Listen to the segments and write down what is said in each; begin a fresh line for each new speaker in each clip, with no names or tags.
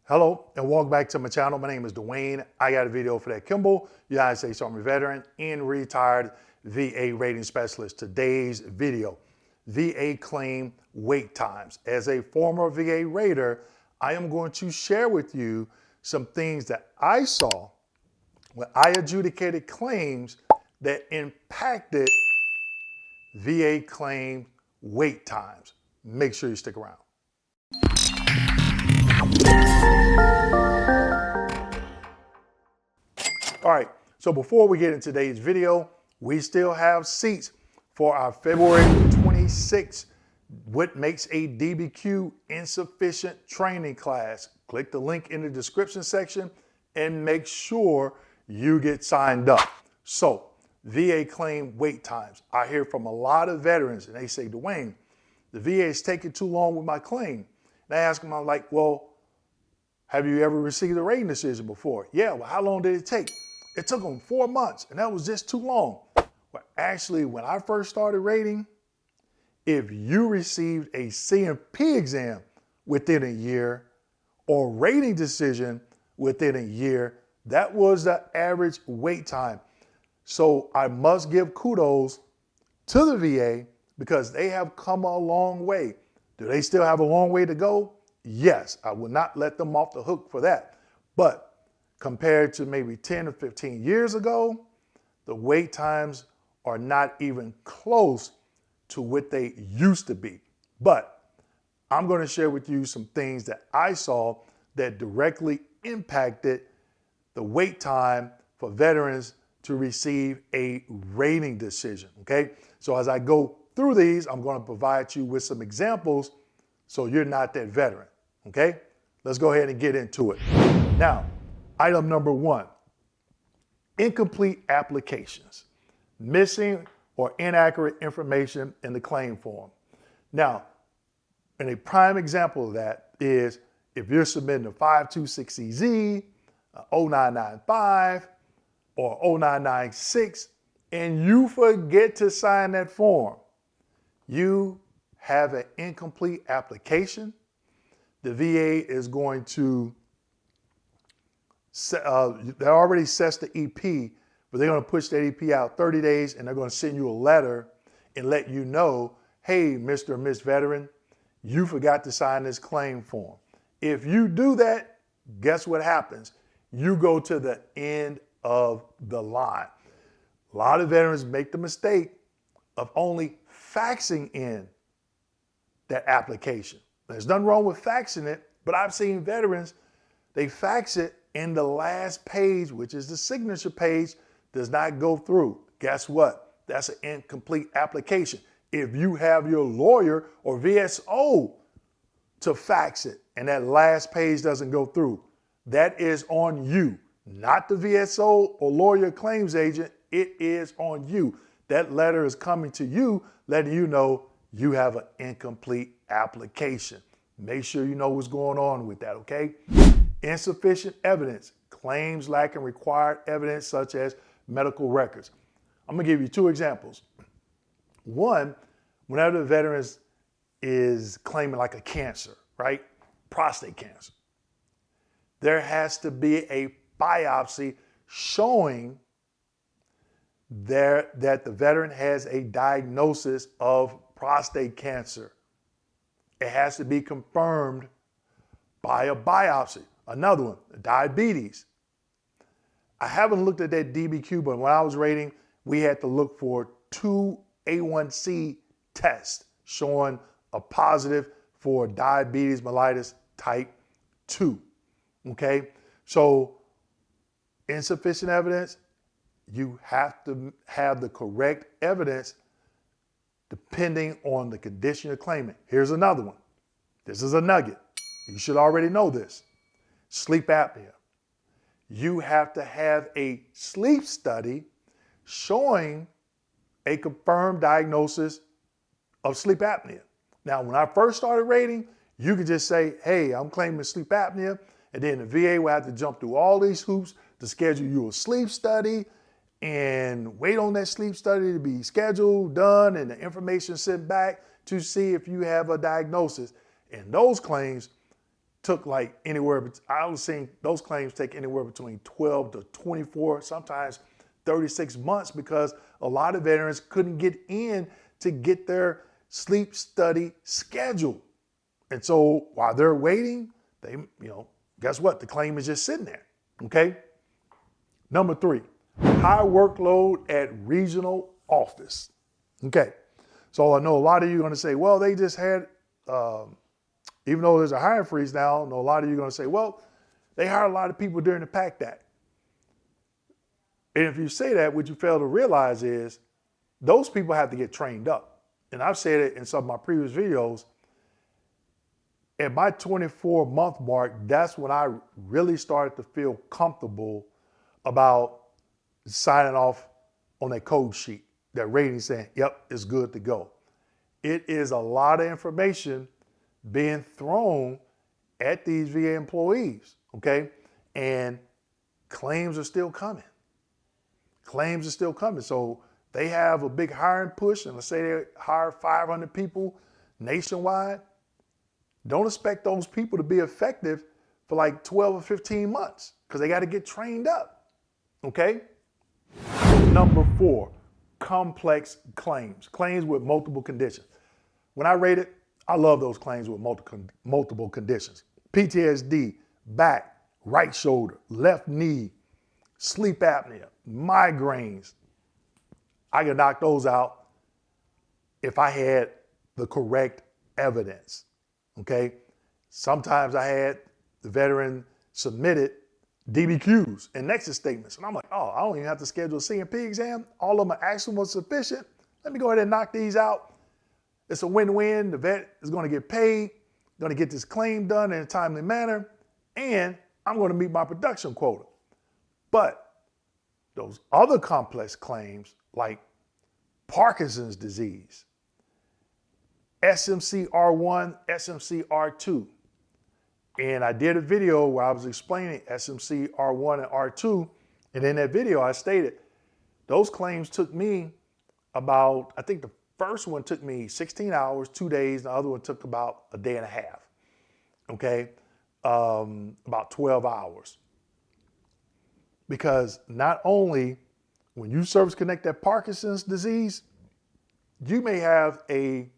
Hello and welcome back to my channel. My name is Dwayne. I got a video for that Kimball, United States Army veteran and retired VA rating specialist. Today's video, VA claim wait times. As a former VA rater, I am going to share with you some things that I saw when I adjudicated claims that impacted VA claim wait times. Make sure you stick around. All right, so before we get into today's video, we still have seats for our February 26th, What Makes a DBQ Insufficient training class. Click the link in the description section and make sure you get signed up. So, VA claim wait times. I hear from a lot of veterans and they say, Dwayne, the VA is taking too long with my claim. And I ask them, I'm like, well, have you ever received a rating decision before? Yeah, well, how long did it take? It took them 4 months, and that was just too long. Well, actually, when I first started rating, if you received a C&P exam within a year or rating decision within a year, that was the average wait time. So I must give kudos to the VA because they have come a long way. Do they still have a long way to go? Yes, I will not let them off the hook for that. But compared to maybe 10 or 15 years ago, the wait times are not even close to what they used to be. But I'm going to share with you some things that I saw that directly impacted the wait time for veterans to receive a rating decision, okay? So as I go through these, I'm going to provide you with some examples so you're not that veteran, okay? Let's go ahead and get into it. Now, item number one, incomplete applications, missing or inaccurate information in the claim form. Now, and a prime example of that is if you're submitting a 526CZ, 0995, or 0996, and you forget to sign that form, you have an incomplete application. The VA is going to they already assessed the EP, but they're going to push that EP out 30 days and they're going to send you a letter and let you know, hey, Mr. or Miss Veteran, you forgot to sign this claim form. If you do that, guess what happens? You go to the end of the line. A lot of veterans make the mistake of only faxing in that application. There's nothing wrong with faxing it, but I've seen veterans, they fax it and the last page, which is the signature page, does not go through. Guess what? That's an incomplete application. If you have your lawyer or VSO to fax it and that last page doesn't go through, that is on you, not the VSO or lawyer claims agent. It is on you. That letter is coming to you, letting you know you have an incomplete application. Make sure you know what's going on with that, okay? Insufficient evidence, claims lacking required evidence such as medical records. I'm gonna give you two examples. One, whenever the veteran is claiming like a cancer, right? Prostate cancer. There has to be a biopsy showing that the veteran has a diagnosis of prostate cancer. It has to be confirmed by a biopsy. Another one, diabetes. I haven't looked at that DBQ, but when I was rating, we had to look for 2 A1C tests showing a positive for diabetes mellitus type 2. Okay, so insufficient evidence, you have to have the correct evidence depending on the condition you're claiming. Here's another one. This is a nugget. You should already know this. Sleep apnea. You have to have a sleep study showing a confirmed diagnosis of sleep apnea. Now, when I first started rating, you could just say, hey, I'm claiming sleep apnea, and then the VA will have to jump through all these hoops to schedule you a sleep study and wait on that sleep study to be scheduled, done, and the information sent back to see if you have a diagnosis. And those claims took like anywhere, I was seeing those claims take anywhere between 12 to 24, sometimes 36 months, because a lot of veterans couldn't get in to get their sleep study scheduled. And so while they're waiting, they, guess what? The claim is just sitting there, okay? Number 3, high workload at regional office. Okay, so I know a lot of you are gonna say, well, they just had, even though there's a hiring freeze now, I know a lot of you are gonna say, well, they hired a lot of people during the PACT Act. And if you say that, what you fail to realize is those people have to get trained up. And I've said it in some of my previous videos, at my 24-month mark, that's when I really started to feel comfortable about signing off on that code sheet, that rating saying, yep, it's good to go. It is a lot of information being thrown at these VA employees, okay? And claims are still coming. Claims are still coming. So they have a big hiring push, and let's say they hire 500 people nationwide. Don't expect those people to be effective for like 12 or 15 months because they got to get trained up, okay? Number 4, complex claims. Claims with multiple conditions. When I rate it, I love those claims with multiple conditions. PTSD, back, right shoulder, left knee, sleep apnea, migraines. I could knock those out if I had the correct evidence, okay? Sometimes I had the veteran submitted DBQs and nexus statements, and I'm like, oh, I don't even have to schedule a C&P exam. All of them are actionable sufficient. Let me go ahead and knock these out. It's a win-win. The vet is going to get paid, going to get this claim done in a timely manner, and I'm going to meet my production quota. But those other complex claims like Parkinson's disease, SMC-R1, SMC-R2, and I did a video where I was explaining SMC-R1 and R2, and in that video I stated those claims took me about, I think the first one took me 16 hours, 2 days, the other one took about a day and a half, okay? About 12 hours. Because not only when you service connect that Parkinson's disease, you may have the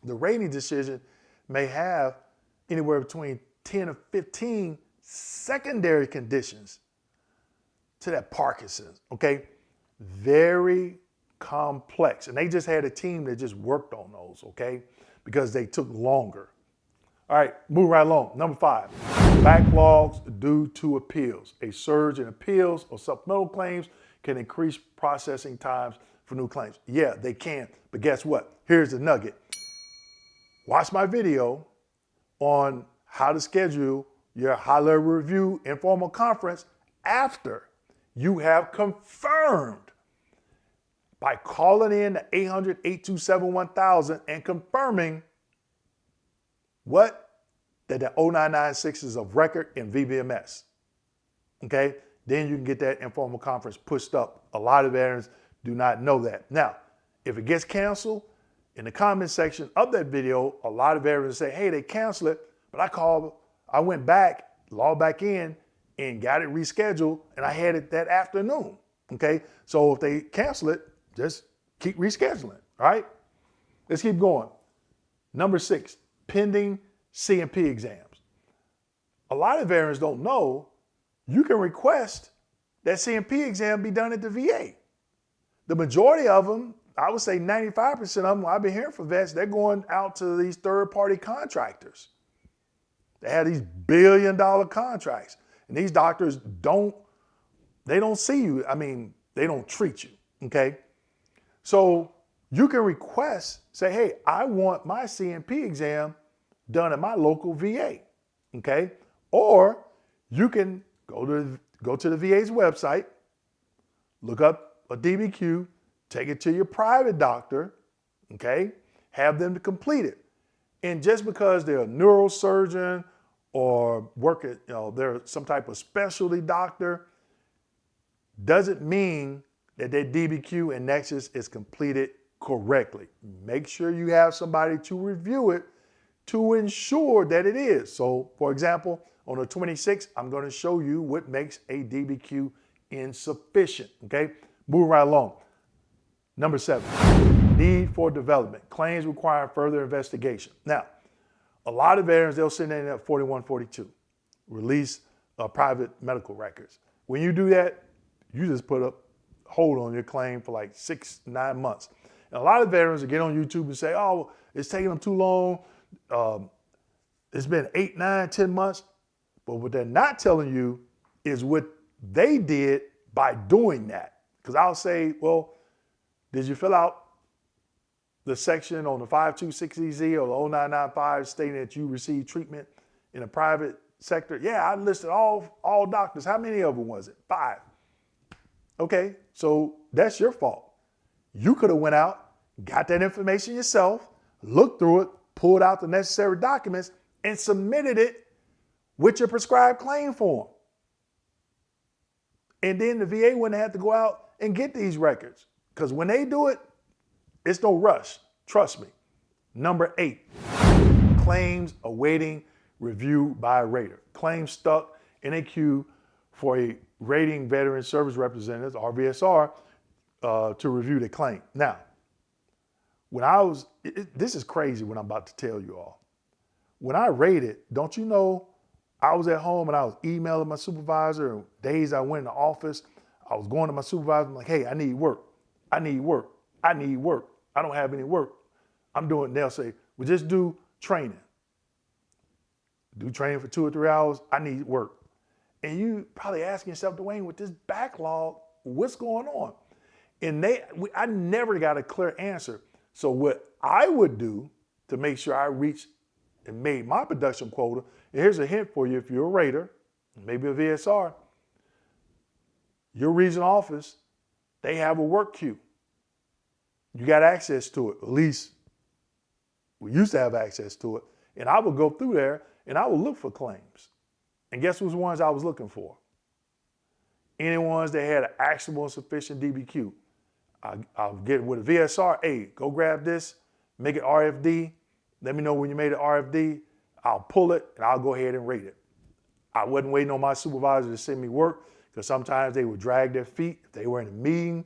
rating decision may have anywhere between 10 or 15 secondary conditions to that Parkinson's, okay? Very complex. And they just had a team that just worked on those, okay? Because they took longer. All right, move right along. Number 5, backlogs due to appeals. A surge in appeals or supplemental claims can increase processing times for new claims. Yeah, they can, but guess what? Here's the nugget. Watch my video on how to schedule your high-level review informal conference after you have confirmed by calling in to 800-827-1000 and confirming what? That the 0996 is of record in VBMS, okay? Then you can get that informal conference pushed up. A lot of veterans do not know that. Now, if it gets canceled, in the comment section of that video, a lot of veterans say, hey, they canceled it, but I went back, logged back in, and got it rescheduled, and I had it that afternoon, okay? So if they cancel it, just keep rescheduling, all right? Let's keep going. Number 6, pending C&P exams. A lot of veterans don't know you can request that C&P exam be done at the VA. The majority of them, I would say 95% of them, I've been hearing from vets, they're going out to these third-party contractors. They have these billion-dollar contracts. And these doctors don't see you. I mean, they don't treat you, okay? So you can request, say, hey, I want my C&P exam done at my local VA, okay? Or you can go to the VA's website, look up a DBQ, take it to your private doctor, okay? Have them to complete it. And just because they're a neurosurgeon or they're some type of specialty doctor, doesn't mean that their DBQ and Nexus is completed correctly. Make sure you have somebody to review it to ensure that it is. So, for example, on the 26th, I'm going to show you what makes a DBQ insufficient. Okay, moving right along. Number 7, need for development. Claims require further investigation. Now, a lot of veterans, they'll send in at 4142, release private medical records. When you do that, you just put a hold on your claim for like 6-9 months. And a lot of veterans will get on YouTube and say, oh, it's taking them too long. It's been 8, 9, 10 months. But what they're not telling you is what they did by doing that. Because I'll say, well, did you fill out the section on the 526EZ or the 0995 stating that you received treatment in a private sector? Yeah, I listed all doctors. How many of them was it? 5. Okay, so that's your fault. You could have went out, got that information yourself, looked through it, pulled out the necessary documents, and submitted it with your prescribed claim form. And then the VA wouldn't have to go out and get these records. Because when they do it, it's no rush. Trust me. Number 8, claims awaiting review by a rater. Claims stuck in a queue for a rating veteran service representatives, RVSR, to review the claim. Now, when I was, this is crazy what I'm about to tell you all. When I rated, don't you know, I was at home and I was emailing my supervisor, and days I went in the office, I was going to my supervisor, I'm like, hey, I need work. I need work. I need work. I don't have any work. I'm doing, they'll say, well, just do training. Do training for 2 or 3 hours. I need work. And you probably asking yourself, Dwayne, with this backlog, what's going on? And I never got a clear answer. So what I would do to make sure I reached and made my production quota, and here's a hint for you if you're a rater, maybe a VSR, your regional office, they have a work queue. You got access to it. At least we used to have access to it. And I would go through there and I would look for claims. And guess which ones I was looking for? Any ones that had an actionable and sufficient DBQ. I'll get with a VSR, hey, go grab this, make it RFD. Let me know when you made it RFD. I'll pull it and I'll go ahead and rate it. I wasn't waiting on my supervisor to send me work, because sometimes they would drag their feet if they were in a meeting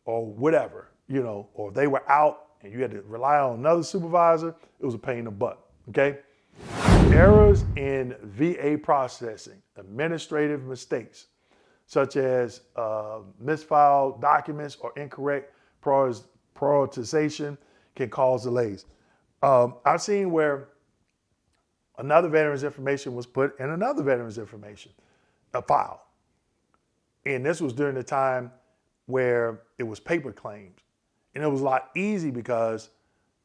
or whatever, or if they were out and you had to rely on another supervisor, it was a pain in the butt, okay? Errors in VA processing, administrative mistakes, such as misfiled documents or incorrect prioritization can cause delays. I've seen where another veteran's information was put in another veteran's information, a file. And this was during the time where it was paper claims. And it was a lot easy because,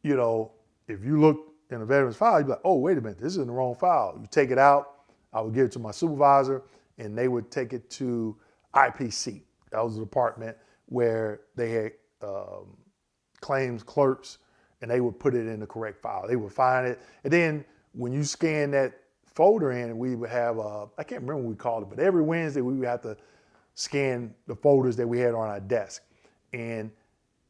if you look in a veteran's file, you'd be like, oh, wait a minute, this is in the wrong file. You take it out, I would give it to my supervisor, and they would take it to IPC. That was the department where they had claims clerks, and they would put it in the correct file. They would find it. And then when you scan that folder in, we would have, I can't remember what we called it, but every Wednesday we would have to scan the folders that we had on our desk. And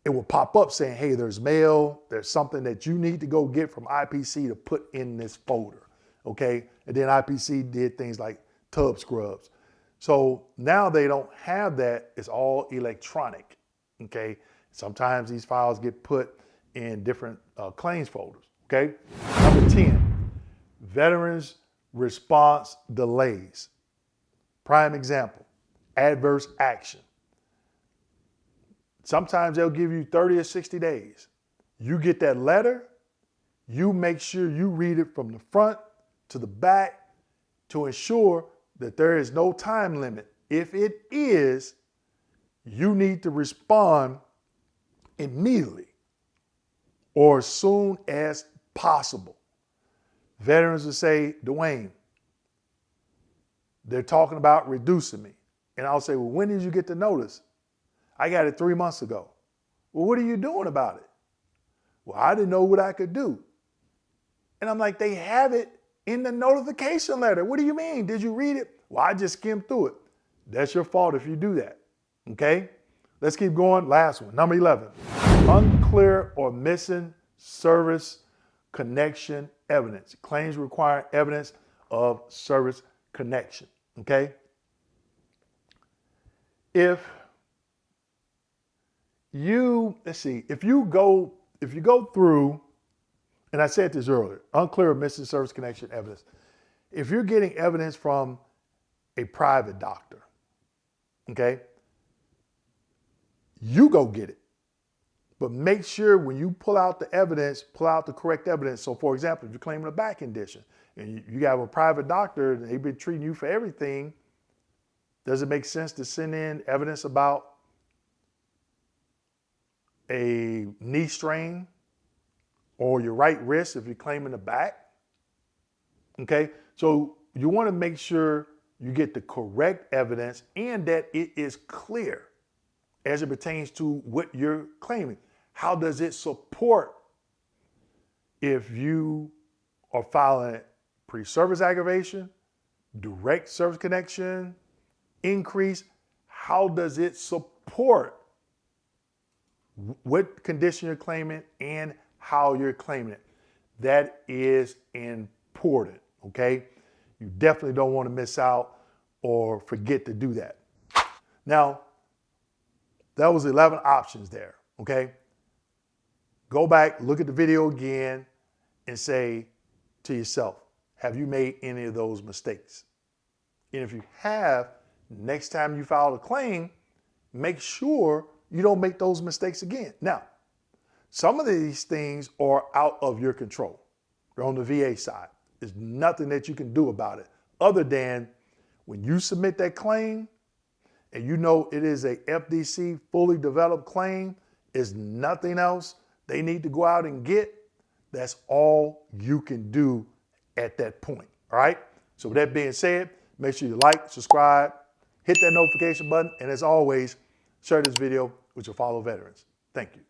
it will pop up saying, hey, there's mail, there's something that you need to go get from IPC to put in this folder, okay? And then IPC did things like tub scrubs. So now they don't have that, it's all electronic, okay? Sometimes these files get put in different claims folders, okay? Number 10, veterans response delays. Prime example, adverse action. Sometimes they'll give you 30 or 60 days. You get that letter, you make sure you read it from the front to the back to ensure that there is no time limit. If it is, you need to respond immediately or as soon as possible. Veterans will say, Dwayne, they're talking about reducing me. And I'll say, well, when did you get the notice? I got it 3 months ago. Well, what are you doing about it? Well, I didn't know what I could do. And I'm like, they have it in the notification letter. What do you mean? Did you read it? Well, I just skimmed through it. That's your fault if you do that. Okay? Let's keep going. Last one, number 11. Unclear or missing service connection evidence. Claims require evidence of service connection, okay? If you go through, and I said this earlier, unclear or missing service connection evidence. If you're getting evidence from a private doctor, okay, you go get it. But make sure when you pull out the evidence, pull out the correct evidence. So for example, if you're claiming a back condition and you have a private doctor and they've been treating you for everything, does it make sense to send in evidence about a knee strain or your right wrist if you're claiming the back? Okay, so you want to make sure you get the correct evidence and that it is clear as it pertains to what you're claiming. How does it support if you are filing pre-service aggravation, direct service connection, increase? How does it support what condition you're claiming and how you're claiming it? That is important, okay? You definitely don't want to miss out or forget to do that. Now, that was 11 options there, okay? Go back, look at the video again, and say to yourself, have you made any of those mistakes? And if you have, next time you file a claim, make sure you don't make those mistakes again. Now, some of these things are out of your control. They're on the VA side. There's nothing that you can do about it other than when you submit that claim and you know it is a FDC fully developed claim, is nothing else they need to go out and get. That's all you can do at that point, all right? So with that being said, make sure you like, subscribe, hit that notification button, and as always, share this video with your fellow veterans. Thank you.